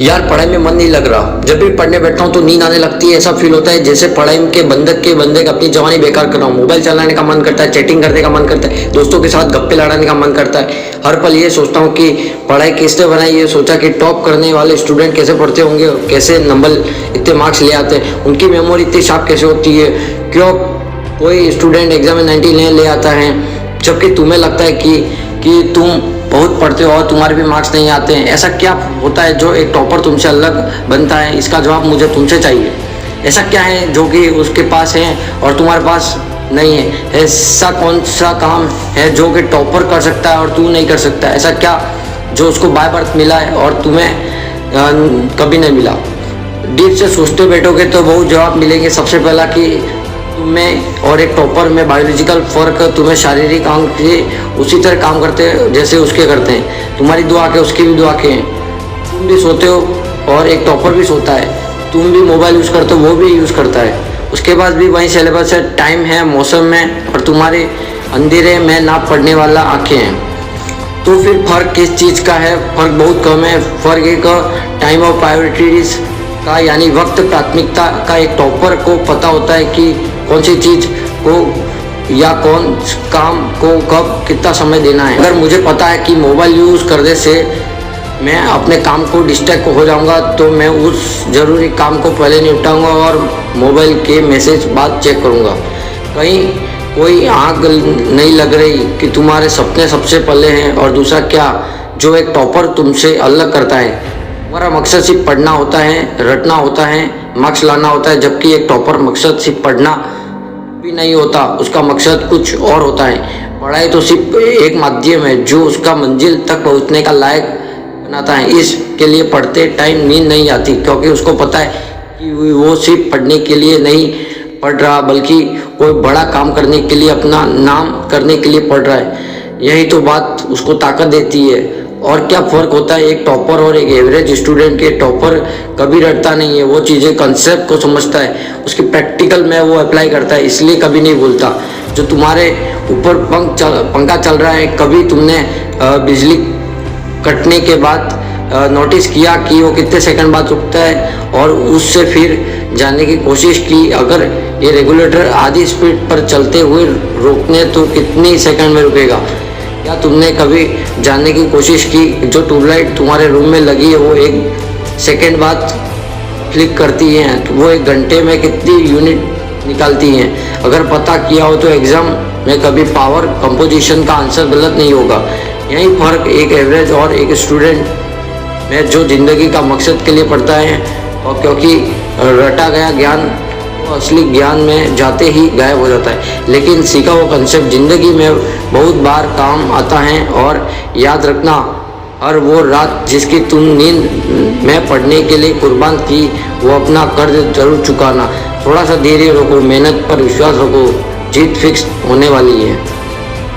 यार पढ़ाई में मन नहीं लग रहा। जब भी पढ़ने बैठता हूँ तो नींद आने लगती है। ऐसा फील होता है जैसे पढ़ाई के बंधक अपनी जवानी बेकार कर रहा हूँ। मोबाइल चलाने का मन करता है, चैटिंग करने का मन करता है, दोस्तों के साथ गप्पे लड़ाने का मन करता है। हर पल ये सोचता हूँ कि पढ़ाई किसने बनाई। ये सोचा कि टॉप करने वाले स्टूडेंट कैसे पढ़ते होंगे, कैसे नंबर इतने मार्क्स ले आते हैं, उनकी मेमोरी इतनी शार्प कैसे होती है, क्यों कोई स्टूडेंट एग्जाम में 90 ले आता है जबकि तुम्हें लगता है कि तुम बहुत पढ़ते हो और तुम्हारे भी मार्क्स नहीं आते हैं। ऐसा क्या होता है जो एक टॉपर तुमसे अलग बनता है? इसका जवाब मुझे तुमसे चाहिए। ऐसा क्या है जो कि उसके पास है और तुम्हारे पास नहीं है? ऐसा कौन सा काम है जो कि टॉपर कर सकता है और तू नहीं कर सकता? ऐसा क्या जो उसको बाय बर्थ मिला है और तुम्हें कभी नहीं मिला? डीप से सोचते बैठोगे तो बहुत जवाब मिलेंगे। सबसे पहला कि तुम्हें और एक टॉपर में बायोलॉजिकल फ़र्क। तुम्हें शारीरिक अंग के उसी तरह काम करते हैं जैसे उसके करते हैं। तुम्हारी दो आँखें उसकी भी दो आँखें हैं। तुम भी सोते हो और एक टॉपर भी सोता है। तुम भी मोबाइल यूज़ करते हो, वो भी यूज़ करता है। उसके पास भी वही सिलेबस है, टाइम है, मौसम में, और तुम्हारे अंधेरे में ना पढ़ने वाला आँखें हैं। तो फिर फ़र्क किस चीज़ का है? फ़र्क बहुत कम है। फ़र्क एक टाइम ऑफ प्रायोरिटीज़ का, यानी वक्त प्राथमिकता का। एक टॉपर को पता होता है कि कौन सी चीज़ को या कौन काम को कब कितना समय देना है। अगर मुझे पता है कि मोबाइल यूज़ करने से मैं अपने काम को डिस्ट्रैक्ट हो जाऊंगा तो मैं उस ज़रूरी काम को पहले निपटाऊंगा और मोबाइल के मैसेज बाद चेक करूंगा। कहीं कोई आग नहीं लग रही कि तुम्हारे सपने सबसे पहले हैं। और दूसरा क्या जो एक टॉपर तुमसे अलग करता है? हमारा मकसद सिर्फ पढ़ना होता है, रटना होता है, मार्क्स लाना होता है, जबकि एक टॉपर मकसद सिर्फ पढ़ना भी नहीं होता, उसका मकसद कुछ और होता है। पढ़ाई तो सिर्फ एक माध्यम है जो उसका मंजिल तक पहुंचने का लायक बनाता है। इसके लिए पढ़ते टाइम नींद नहीं आती क्योंकि उसको पता है कि वो सिर्फ पढ़ने के लिए नहीं पढ़ रहा बल्कि कोई बड़ा काम करने के लिए, अपना नाम करने के लिए पढ़ रहा है। यही तो बात उसको ताकत देती है। और क्या फ़र्क होता है एक टॉपर और एक एवरेज स्टूडेंट के? टॉपर कभी रटता नहीं है, वो चीज़ें कंसेप्ट को समझता है, उसकी प्रैक्टिकल में वो अप्लाई करता है, इसलिए कभी नहीं भूलता। जो तुम्हारे ऊपर पंखा चल रहा है, कभी तुमने बिजली कटने के बाद नोटिस किया कि वो कितने सेकंड बाद रुकता है और उससे फिर जानने की कोशिश की अगर ये रेगुलेटर आधी स्पीड पर चलते हुए रोकने तो कितनी सेकंड में रुकेगा? क्या तुमने कभी जानने की कोशिश की जो ट्यूबलाइट तुम्हारे रूम में लगी है वो 1 सेकेंड बाद फ्लिक करती है तो वो 1 घंटे में कितनी यूनिट निकालती हैं? अगर पता किया हो तो एग्ज़ाम में कभी पावर कंपोजिशन का आंसर गलत नहीं होगा। यही फ़र्क एक एवरेज और एक स्टूडेंट में जो ज़िंदगी का मकसद के लिए पढ़ता है। और क्योंकि रटा गया ज्ञान असली ज्ञान में जाते ही गायब हो जाता है, लेकिन सीखा हुआ कंसेप्ट ज़िंदगी में बहुत बार काम आता है। और याद रखना, हर वो रात जिसकी तुम नींद में पढ़ने के लिए कुर्बान की वो अपना कर्ज जरूर चुकाना। थोड़ा सा धैर्य रखो, मेहनत पर विश्वास रखो, जीत फिक्स होने वाली है।